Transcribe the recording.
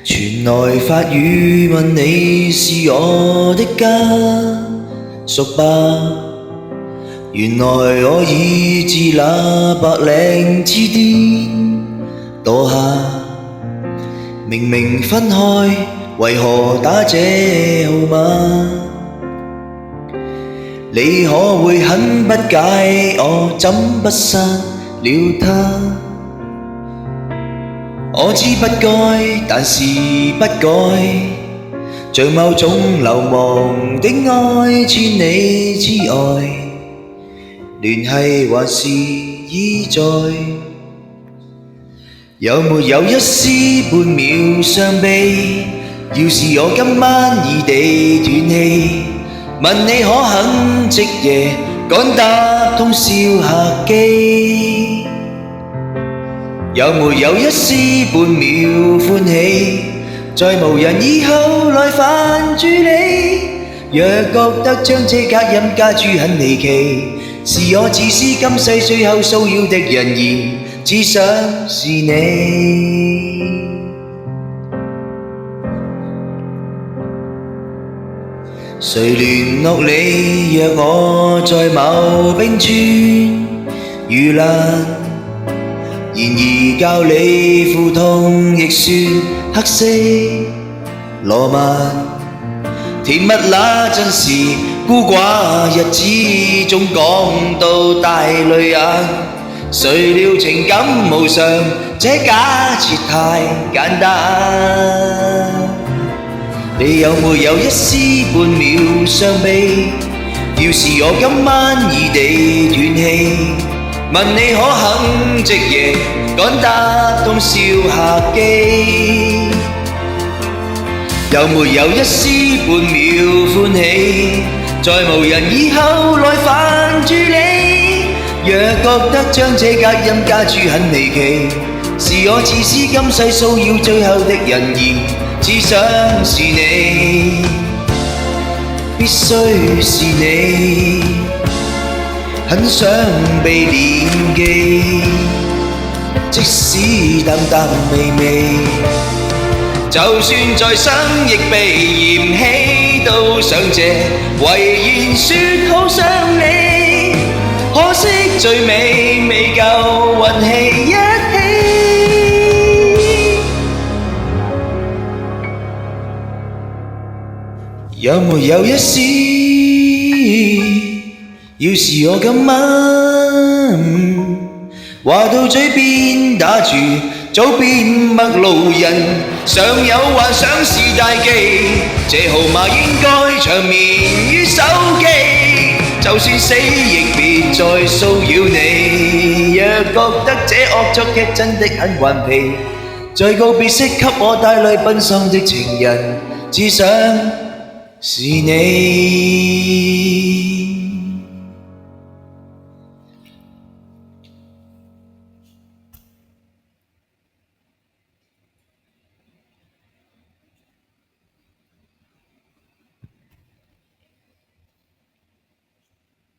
傳來法語問你是我的家屬吧？原來我已自那白領之巔墮下，明明分開，為何打這號碼？你可會很不解我怎不殺了他？我知不該，但是不改，像某種流亡的愛，千里之外，聯繫還是依在。有沒有一絲半秒傷悲？要是我今晚異地斷氣，問你可肯即夜趕搭通宵客機？有沒有一絲半秒歡喜？在無人以後來煩住你。若覺得將這隔音加諸很離奇，是我自私今世最後騷擾的人言，只想是你。誰聯絡你？若我在某冰川遇難，然而教你苦痛亦算黑色羅曼。甜蜜那陣時，孤寡日子總講到大淚眼。誰料情感無常，這假設太簡單。你有沒有一絲半秒傷悲？要是我今晚異地斷氣，問你可肯即夜趕搭通宵客機？有沒有一絲半秒歡喜？在無人以後來煩住你。若覺得將這隔音加諸很離奇，是我自私今世騷擾最後的人言，只想是你，必須是你，很想被念記，即使淡淡微微，就算再生亦被嫌棄，都想借遺言說好想你，可惜最尾未夠運氣一起。有沒有一絲？要是我今晚話到嘴邊打住，早變陌路人，尚有幻想是大忌，這號碼應該長眠於手機，就算死亦別再騷擾你。若覺得這惡作劇真的很頑皮，在告別式給我帶來奔喪的情人，只想是你。